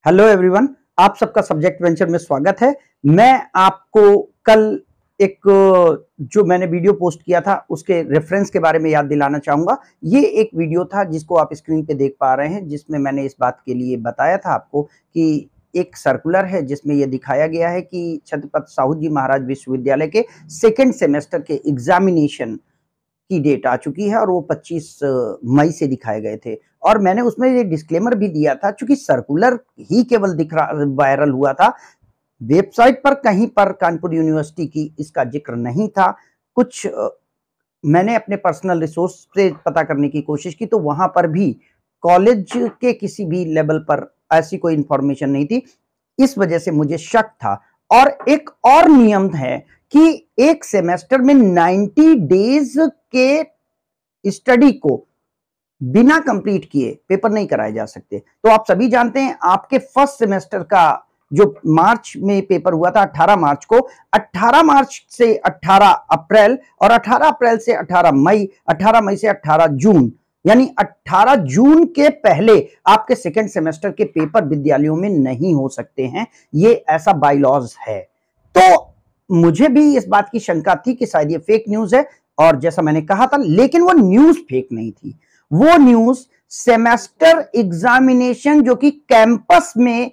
Hello everyone, आप सबका subject venture में स्वागत है। मैं आपको कल एक जो मैंने वीडियो पोस्ट किया था उसके रेफरेंस के बारे में याद दिलाना चाहूंगा। ये एक वीडियो था जिसको आप स्क्रीन पे देख पा रहे हैं, जिसमें मैंने इस बात के लिए बताया था आपको कि एक सर्कुलर है जिसमें यह दिखाया गया है कि छत्रपति साहू जी महाराज विश्वविद्यालय के सेकेंड सेमेस्टर के एग्जामिनेशन की डेट आ चुकी है और वो 25 मई से दिखाए गए थे। और मैंने उसमें ये डिस्क्लेमर भी दिया था, चूंकि सर्कुलर ही केवल दिख रहा वायरल हुआ था, वेबसाइट पर कहीं पर कानपुर यूनिवर्सिटी की इसका जिक्र नहीं था। कुछ मैंने अपने पर्सनल रिसोर्स से पता करने की कोशिश की तो वहां पर भी कॉलेज के किसी भी लेवल पर ऐसी कोई इंफॉर्मेशन नहीं थी। इस वजह से मुझे शक था। और एक और नियम है कि एक सेमेस्टर में 90 डेज के स्टडी को बिना कंप्लीट किए पेपर नहीं कराए जा सकते। तो आप सभी जानते हैं, आपके फर्स्ट सेमेस्टर का जो मार्च में पेपर हुआ था 18 मार्च को, 18 मार्च से 18 अप्रैल और 18 अप्रैल से 18 मई, 18 मई से 18 जून, यानी 18 जून के पहले आपके सेकेंड सेमेस्टर के पेपर विद्यालयों में नहीं हो सकते हैं। ये ऐसा बाय लॉज है। तो मुझे भी इस बात की शंका थी कि शायद ये फेक न्यूज है, और जैसा मैंने कहा था, लेकिन वो न्यूज फेक नहीं थी। वो न्यूज सेमेस्टर एग्जामिनेशन जो कि कैंपस में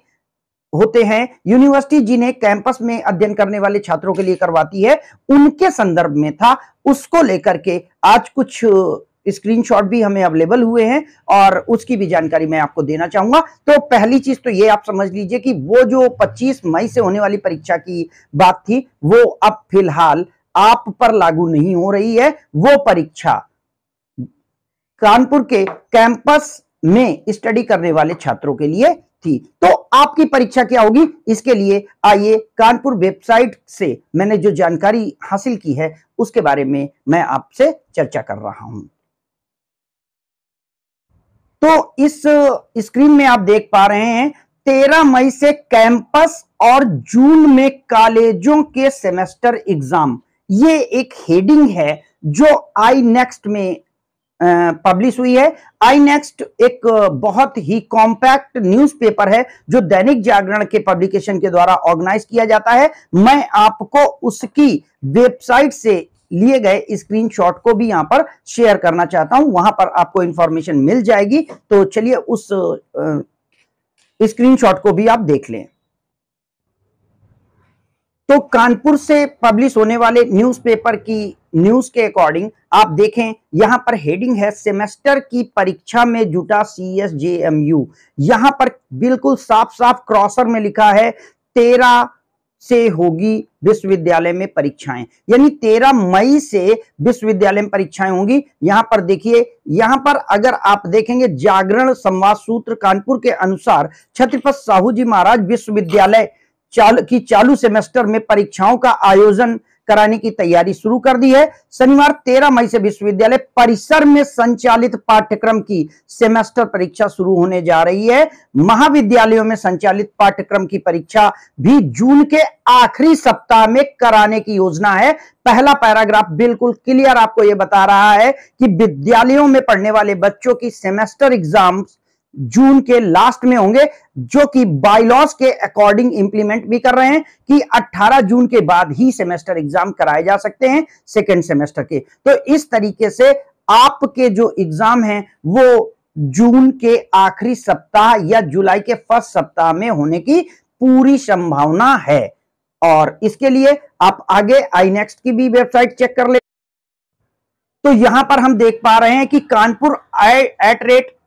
होते हैं, यूनिवर्सिटी जिन्हें कैंपस में अध्ययन करने वाले छात्रों के लिए करवाती है, उनके संदर्भ में था। उसको लेकर के आज कुछ स्क्रीनशॉट भी हमें अवेलेबल हुए हैं और उसकी भी जानकारी मैं आपको देना चाहूंगा। तो पहली चीज तो ये आप समझ लीजिए कि वो जो 25 मई से होने वाली परीक्षा की बात थी, वो अब फिलहाल आप पर लागू नहीं हो रही है। वो परीक्षा कानपुर के कैंपस में स्टडी करने वाले छात्रों के लिए थी। तो आपकी परीक्षा क्या होगी, इसके लिए आइए कानपुर वेबसाइट से मैंने जो जानकारी हासिल की है उसके बारे में मैं आपसे चर्चा कर रहा हूं। तो इस स्क्रीन में आप देख पा रहे हैं 13 मई से कैंपस और जून में कॉलेजों के सेमेस्टर एग्जाम। ये एक हेडिंग है जो आई नेक्स्ट में पब्लिश हुई है। आई नेक्स्ट एक बहुत ही कॉम्पैक्ट न्यूज़पेपर है जो दैनिक जागरण के पब्लिकेशन के द्वारा ऑर्गेनाइज किया जाता है। मैं आपको उसकी वेबसाइट से लिए गए स्क्रीनशॉट को भी यहां पर शेयर करना चाहता हूं, वहां पर आपको इंफॉर्मेशन मिल जाएगी। तो चलिए उस स्क्रीनशॉट को भी आप देख लें। तो कानपुर से पब्लिश होने वाले न्यूज़पेपर की न्यूज के अकॉर्डिंग आप देखें, यहां पर हेडिंग है सेमेस्टर की परीक्षा में जुटा CSJMU। यहां पर बिल्कुल साफ साफ क्रॉसर में लिखा है 13 से होगी विश्वविद्यालय में परीक्षाएं, यानी 13 मई से विश्वविद्यालय में परीक्षाएं होंगी। यहां पर देखिए, यहां पर अगर आप देखेंगे जागरण संवाद सूत्र कानपुर के अनुसार छत्रपति साहू जी महाराज विश्वविद्यालय चालू सेमेस्टर में परीक्षाओं का आयोजन कराने की तैयारी शुरू कर दी है। शनिवार 13 मई से विश्वविद्यालय परिसर में संचालित पाठ्यक्रम की सेमेस्टर परीक्षा शुरू होने जा रही है। महाविद्यालयों में संचालित पाठ्यक्रम की परीक्षा भी जून के आखिरी सप्ताह में कराने की योजना है। पहला पैराग्राफ बिल्कुल क्लियर आपको यह बता रहा है कि विद्यालयों में पढ़ने वाले बच्चों की सेमेस्टर एग्जाम जून के लास्ट में होंगे, जो कि बायलॉज के अकॉर्डिंग इंप्लीमेंट भी कर रहे हैं कि 18 जून के बाद ही सेमेस्टर एग्जाम कराए जा सकते हैं सेकेंड सेमेस्टर के। तो इस तरीके से आपके जो एग्जाम हैं वो जून के आखिरी सप्ताह या जुलाई के फर्स्ट सप्ताह में होने की पूरी संभावना है। और इसके लिए आप आगे आई नेक्स्ट की भी वेबसाइट चेक कर ले। तो यहां पर हम देख पा रहे हैं कि कानपुर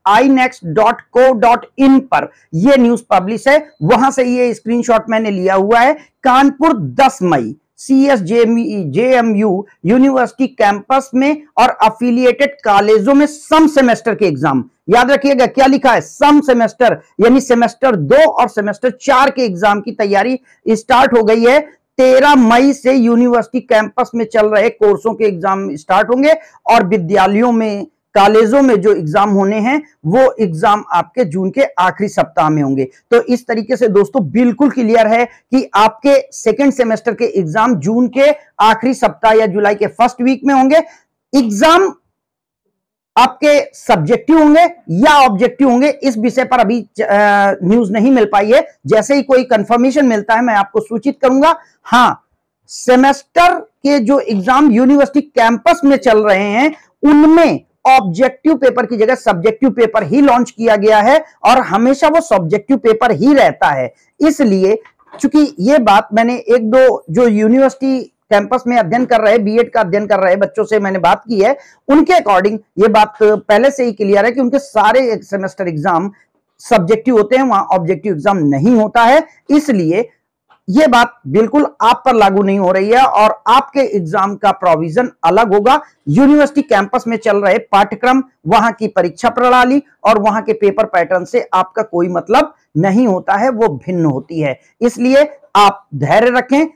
inext.co.in पर यह न्यूज पब्लिश है, वहां से ये स्क्रीनशॉट मैंने लिया हुआ है। कानपुर 10 मई CSJMU यूनिवर्सिटी कैंपस में और अफिलिएटेड कॉलेजों में सम सेमेस्टर के एग्जाम। याद रखिएगा क्या लिखा है, सम सेमेस्टर, यानी सेमेस्टर 2 और सेमेस्टर 4 के एग्जाम की तैयारी स्टार्ट हो गई है। 13 मई से यूनिवर्सिटी कैंपस में चल रहे कोर्सों के एग्जाम स्टार्ट होंगे और विद्यालयों में कॉलेजों में जो एग्जाम होने हैं वो एग्जाम आपके जून के आखिरी सप्ताह में होंगे। तो इस तरीके से दोस्तों बिल्कुल क्लियर है कि आपके सेकेंड सेमेस्टर के एग्जाम जून के आखिरी सप्ताह या जुलाई के फर्स्ट वीक में होंगे। एग्जाम आपके सब्जेक्टिव होंगे या ऑब्जेक्टिव होंगे, इस विषय पर अभी न्यूज नहीं मिल पाई है। जैसे ही कोई कंफर्मेशन मिलता है मैं आपको सूचित करूंगा। हाँ, सेमेस्टर के जो एग्जाम यूनिवर्सिटी कैंपस में चल रहे हैं उनमें ऑब्जेक्टिव पेपर की जगह सब्जेक्टिव पेपर ही लॉन्च किया गया है और हमेशा वो सब्जेक्टिव पेपर ही रहता है। इसलिए चूंकि ये बात मैंने एक दो जो यूनिवर्सिटी कैंपस में अध्ययन कर रहे, बीएड का अध्ययन कर रहे बच्चों से मैंने बात की है, उनके अकॉर्डिंग ये बात पहले से ही क्लियर है कि उनके सारे सेमेस्टर एग्जाम सब्जेक्टिव होते हैं, वहां ऑब्जेक्टिव एग्जाम नहीं होता है। इसलिए ये बात बिल्कुल आप पर लागू नहीं हो रही है और आपके एग्जाम का प्रोविजन अलग होगा। यूनिवर्सिटी कैंपस में चल रहे पाठ्यक्रम, वहां की परीक्षा प्रणाली और वहां के पेपर पैटर्न से आपका कोई मतलब नहीं होता है, वो भिन्न होती है। इसलिए आप धैर्य रखें,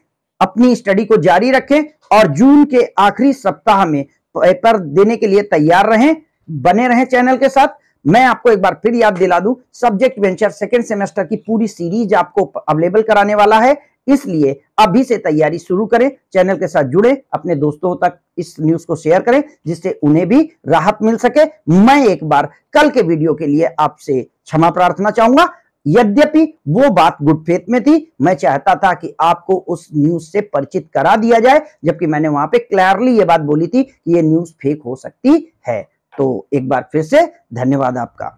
अपनी स्टडी को जारी रखें और जून के आखिरी सप्ताह में पेपर देने के लिए तैयार रहें। बने रहें चैनल के साथ। मैं आपको एक बार फिर याद दिला दूं, सब्जेक्ट वेंचर सेकेंड सेमेस्टर की पूरी सीरीज आपको अवेलेबल कराने वाला है, इसलिए अभी से तैयारी शुरू करें। चैनल के साथ जुड़े, अपने दोस्तों तक इस न्यूज को शेयर करें जिससे उन्हें भी राहत मिल सके। मैं एक बार कल के वीडियो के लिए आपसे क्षमा प्रार्थना चाहूंगा। यद्यपि वो बात गुड फेथ में थी, मैं चाहता था कि आपको उस न्यूज से परिचित करा दिया जाए, जबकि मैंने वहां पे क्लियरली ये बात बोली थी कि ये न्यूज फेक हो सकती है। तो एक बार फिर से धन्यवाद आपका।